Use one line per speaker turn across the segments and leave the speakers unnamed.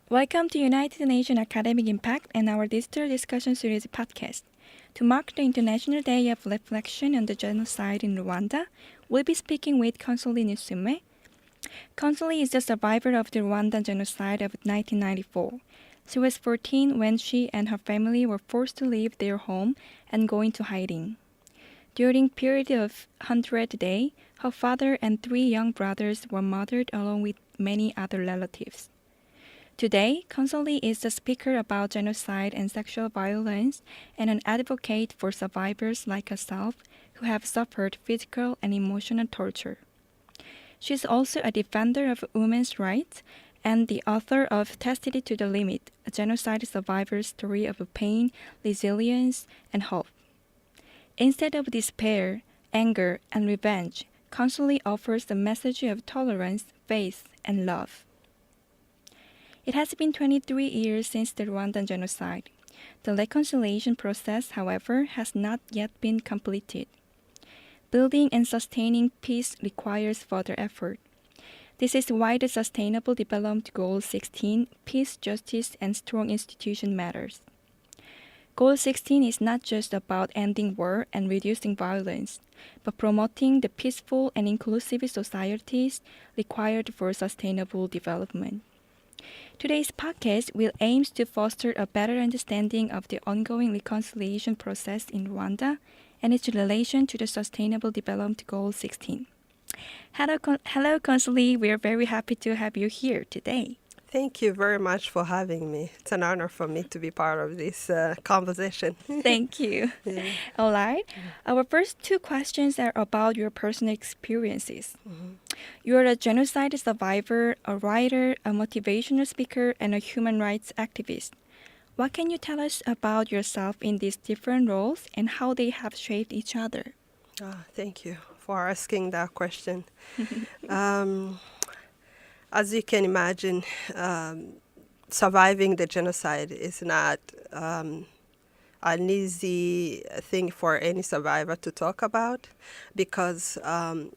Welcome to United Nations Academic Impact and our digital discussion series podcast. To mark the International Day of Reflection on the Genocide in Rwanda, we'll be speaking with Consolee Nishimwe. Consolee is the survivor of the Rwandan genocide of 1994. She was 14 when she and her family were forced to leave their home and go into hiding. During the period of 100 Day, her father and 3 young brothers were murdered along with many other relatives. Today, Consolee is a speaker about genocide and sexual violence and an advocate for survivors like herself who have suffered physical and emotional torture. She is also a defender of women's rights and the author of Tested to the Limit, a genocide survivor's story of pain, resilience, and hope. Instead of despair, anger, and revenge, Consolee offers a message of tolerance, faith, and love. It has been 23 years since the Rwandan genocide. The reconciliation process, however, has not yet been completed. Building and sustaining peace requires further effort. This is why the Sustainable Development Goal 16, Peace, Justice, and Strong Institutions matters. Goal 16 is not just about ending war and reducing violence, but promoting the peaceful and inclusive societies required for sustainable development. Today's podcast will aim to foster a better understanding of the ongoing reconciliation process in Rwanda and its relation to the Sustainable Development Goal 16. Hello, Consolee. We are very happy to have you here today.
Thank you very much for having me. It's an honor for me to be part of this conversation.
Thank you.
Yeah.
All right. Our first 2 questions are about your personal experiences. You are a genocide survivor, a writer, a motivational speaker, and a human rights activist. What can you tell us about yourself in these different roles and how they have shaped each other?
Thank you for asking that question. As you can imagine, surviving the genocide is not an easy thing for any survivor to talk about because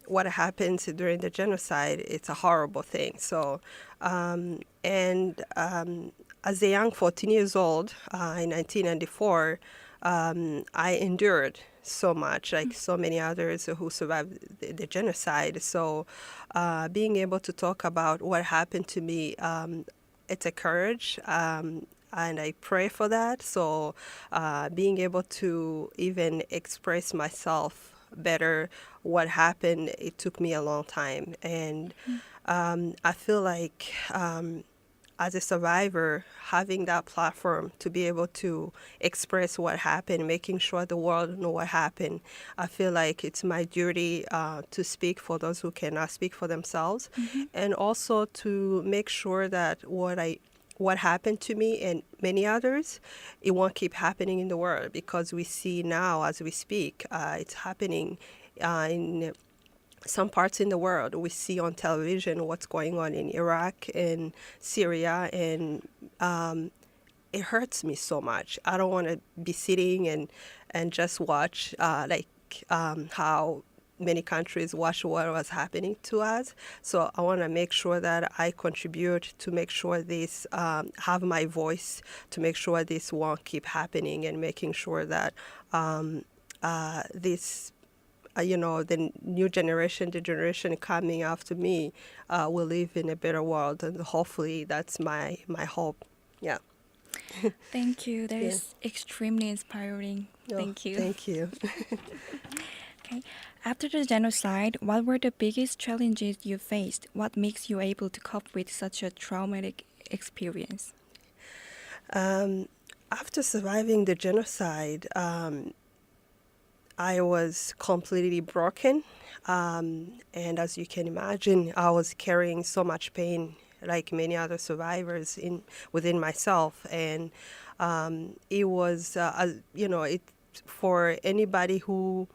what happens during the genocide, it's a horrible thing. So, as a young 14 years old in 1994, I endured so much, like so many others who survived the genocide. So being able to talk about what happened to me, it's a courage. And I pray for that. So being able to even express myself better, what happened, it took me a long time. And I feel like as a survivor, having that platform to be able to express what happened, making sure the world know what happened, I feel like it's my duty to speak for those who cannot speak for themselves, and also to make sure that what happened to me and many others, it won't keep happening in the world, because we see now as we speak, it's happening in some parts in the world. We see on television what's going on in Iraq and Syria, and it hurts me so much. I don't want to be sitting and just watch how many countries watch what was happening to us. So I want to make sure that I contribute to make sure this, have my voice, to make sure this won't keep happening, and making sure that this the new generation, the generation coming after me, will live in a better world, and hopefully that's my hope. Yeah.
Thank you. That is extremely inspiring. Thank you.
Thank you.
Okay. After the genocide, what were the biggest challenges you faced? What makes you able to cope with such a traumatic experience?
After surviving the genocide, I was completely broken. And as you can imagine, I was carrying so much pain, like many other survivors, within myself. And it was, it for anybody who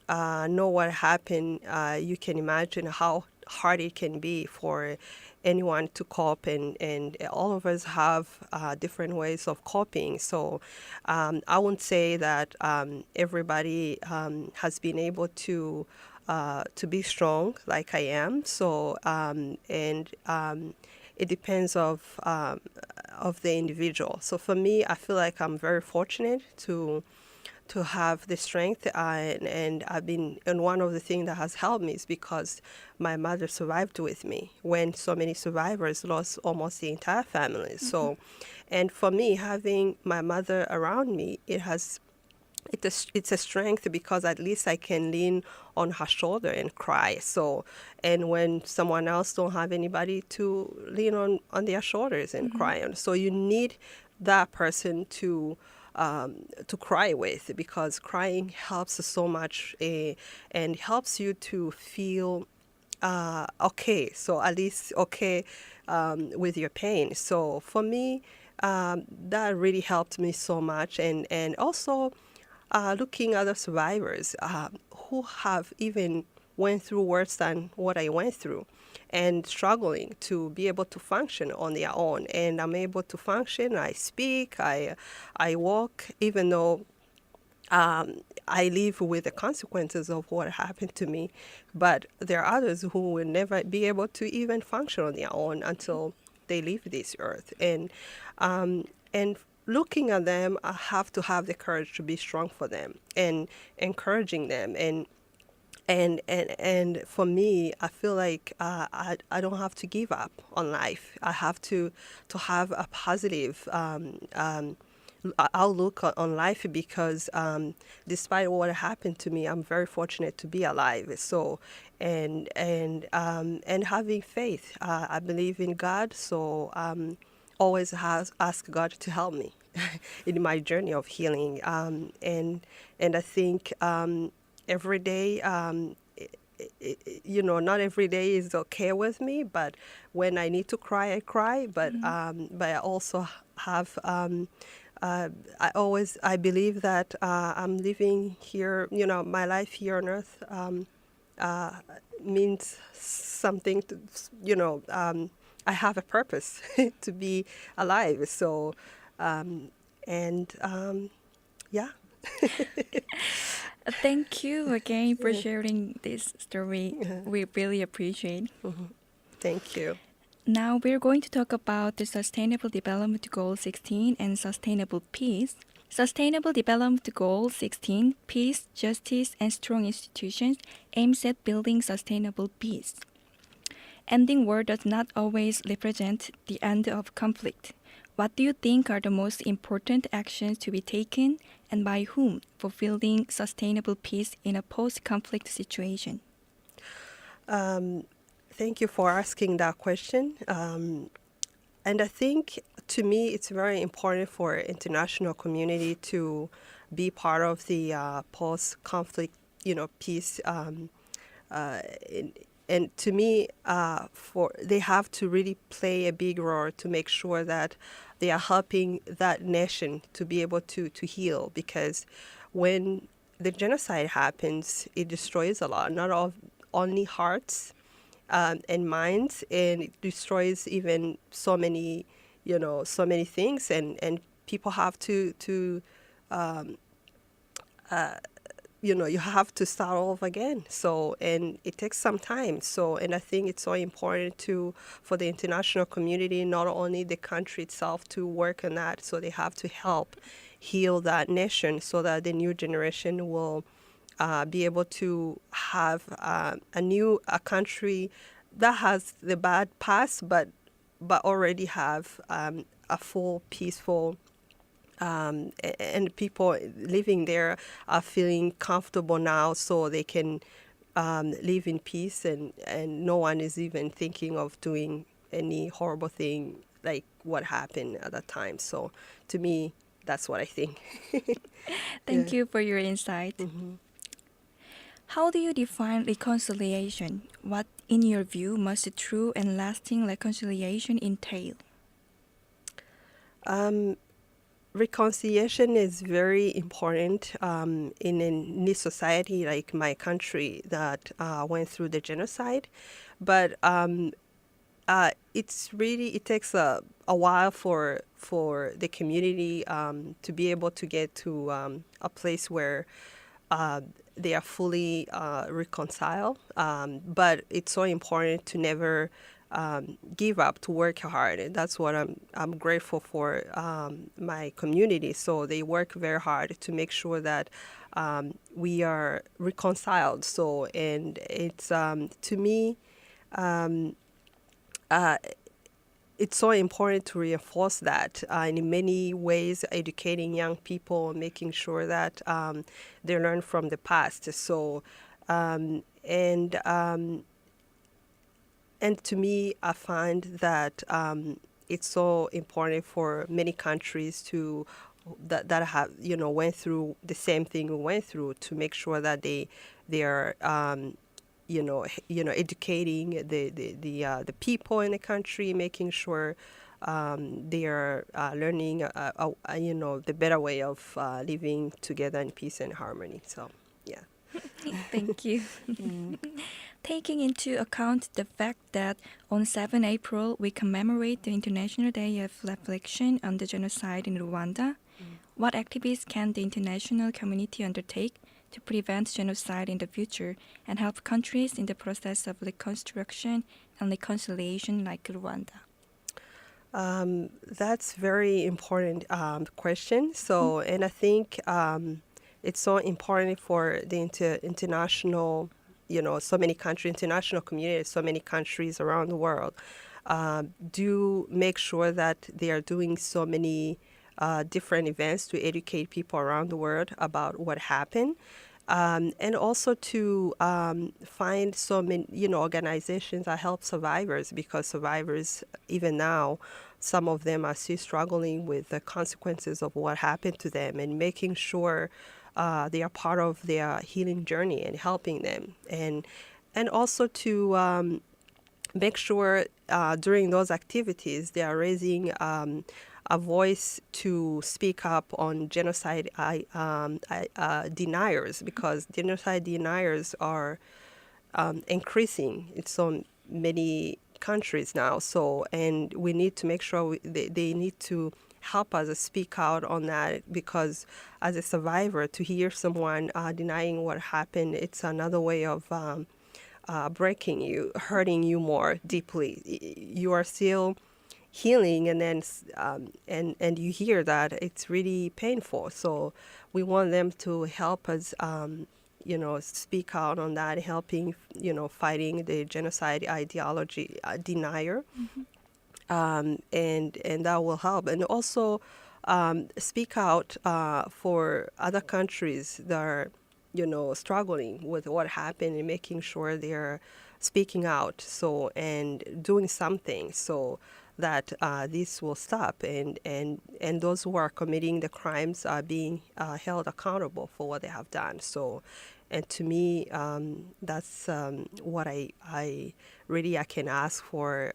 know what happened, you can imagine how hard it can be for anyone to cope, and all of us have different ways of coping. So I won't say that everybody has been able to be strong like I am. So it depends of the individual. So for me, I feel like I'm very fortunate to have the strength, and I've been, and one of the things that has helped me is because my mother survived with me when so many survivors lost almost the entire family. So, and for me, having my mother around me, it's a strength because at least I can lean on her shoulder and cry. So, and when someone else don't have anybody to lean on their shoulders and cry on, so you need that person to cry with, because crying helps so much, and helps you to feel okay. So at least okay with your pain. So for me, that really helped me so much, and also looking at other survivors who have even went through worse than what I went through, and struggling to be able to function on their own. And I'm able to function. I speak. I walk, even though I live with the consequences of what happened to me. But there are others who will never be able to even function on their own until they leave this earth. And looking at them, I have to have the courage to be strong for them and encouraging them. And for me, I feel like I don't have to give up on life. I have to have a positive outlook on life, because despite what happened to me, I'm very fortunate to be alive. So, and having faith, I believe in God. So always has ask God to help me in my journey of healing. And I think every day. Not every day is okay with me, but when I need to cry, I cry. But I also have. I believe that I'm living here. My life here on Earth means something. I have a purpose to be alive. So, and yeah.
Thank you again for sharing this story. We really appreciate.
Thank you.
Now we're going to talk about the Sustainable Development Goal 16 and Sustainable Peace. Sustainable Development Goal 16, Peace, Justice, and Strong Institutions, aims at building sustainable peace. Ending war does not always represent the end of conflict. What do you think are the most important actions to be taken, and by whom, for building sustainable peace in a post-conflict situation?
Thank you for asking that question. And I think, to me, it's very important for international community to be part of the post-conflict, peace. And to me, they have to really play a big role to make sure that they are helping that nation to be able to heal. Because when the genocide happens, it destroys a lot, not only hearts and minds, and it destroys even so many things, and people have to you have to start all over again. So, and it takes some time. So, and I think it's so important for the international community, not only the country itself, to work on that. So they have to help heal that nation, so that the new generation will be able to have a country that has the bad past, but already have a full, peaceful, and people living there are feeling comfortable now, so they can live in peace, and no one is even thinking of doing any horrible thing like what happened at that time. So to me, that's what I think.
Thank you for your insight. How do you define reconciliation? What, in your view, must a true and lasting reconciliation entail?
Reconciliation is very important in any society like my country that went through the genocide. But it takes a while for the community to be able to get to a place where they are fully reconciled. But it's so important to never give up, to work hard. And that's what I'm grateful for my community. So they work very hard to make sure that we are reconciled. So, and it's to me, it's so important to reinforce that in many ways, educating young people, making sure that they learn from the past. So, and to me, I find that it's so important for many countries that have went through the same thing we went through, to make sure that they are educating the people in the country, making sure they are learning the better way of living together in peace and harmony. So, yeah.
Thank you. Taking into account the fact that on 7 April we commemorate the International Day of Reflection on the Genocide in Rwanda, what activities can the international community undertake to prevent genocide in the future and help countries in the process of reconstruction and reconciliation like Rwanda?
That's very important question. So, and I think it's so important for the international, so many countries, international communities, so many countries around the world, do make sure that they are doing so many different events to educate people around the world about what happened. And also to find so many, organizations that help survivors, because survivors, even now, some of them are still struggling with the consequences of what happened to them, and making sure they are part of their healing journey and helping them. And also to make sure during those activities they are raising a voice to speak up on genocide deniers, because genocide deniers are increasing in so many countries now. So, and we need to make sure they need to help us speak out on that, because as a survivor, to hear someone denying what happened, it's another way of breaking you, hurting you more deeply. You are still healing, and then and you hear that, it's really painful. So we want them to help us speak out on that, helping fighting the genocide ideology denier. And that will help. And also speak out for other countries that are struggling with what happened, and making sure they're speaking out, so, and doing something so that this will stop, and those who are committing the crimes are being held accountable for what they have done. So, and to me, that's what I really I can ask for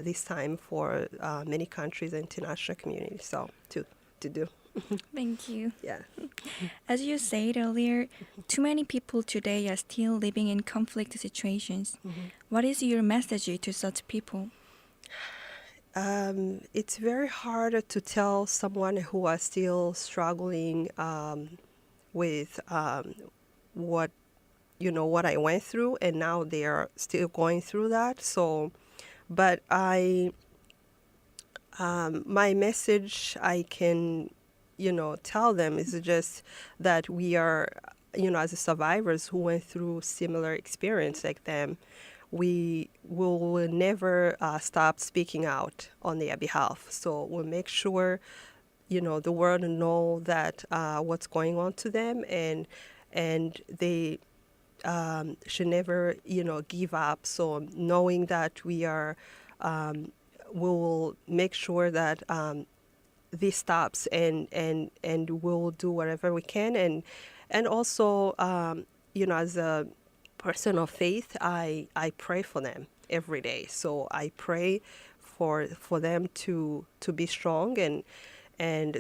this time for many countries and international communities. So to do.
Thank you.
Yeah.
As you said earlier, too many people today are still living in conflict situations. What is your message to such people?
It's very hard to tell someone who are still struggling with what what I went through, and now they are still going through that. So, but my message I can tell them is just that we are, as survivors who went through similar experience like them, we will never stop speaking out on their behalf. So we'll make sure, the world know that what's going on to them, and they should never, give up. So knowing that we are, we will make sure that this stops, and we'll do whatever we can, and also as a person of faith, I pray for them every day. So I pray for them to be strong, and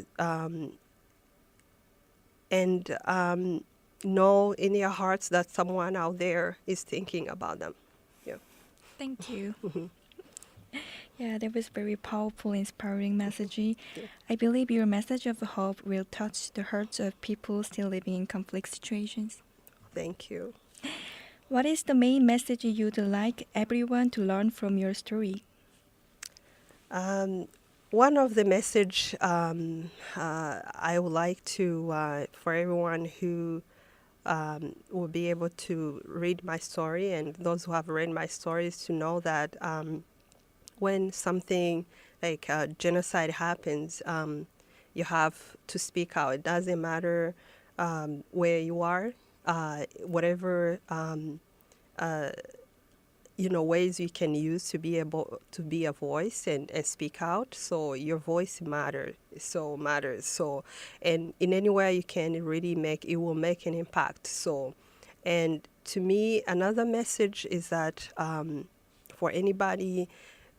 know in their hearts that someone out there is thinking about them. Yeah.
Thank you. Yeah, that was very powerful, inspiring message. I believe your message of hope will touch the hearts of people still living in conflict situations.
Thank you.
What is the main message you'd like everyone to learn from your story?
One of the message I would like to for everyone who will be able to read my story, and those who have read my story, is to know that when something like genocide happens, you have to speak out. It doesn't matter where you are, whatever ways you can use to be able to be a voice and speak out. So your voice matters. So, and in any way you can, it will make an impact. So, and to me, another message is that for anybody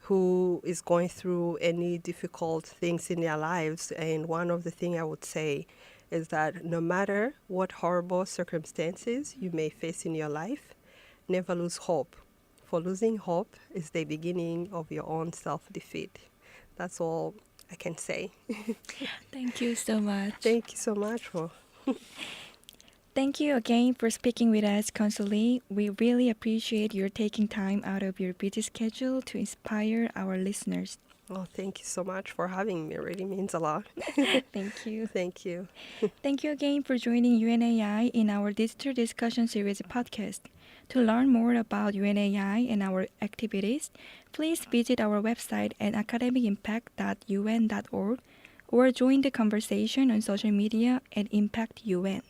who is going through any difficult things in their lives, and one of the things I would say is that no matter what horrible circumstances you may face in your life, never lose hope. For losing hope is the beginning of your own self-defeat. That's all I can say.
Thank you so much.
Thank you so much for.
Thank you again for speaking with us, Consolee. We really appreciate your taking time out of your busy schedule to inspire our listeners.
Oh, thank you so much for having me. It really means a lot.
Thank you.
Thank you.
Thank you again for joining UNAI in our Digital Discussion Series podcast. To learn more about UNAI and our activities, please visit our website at academicimpact.un.org or join the conversation on social media at ImpactUN.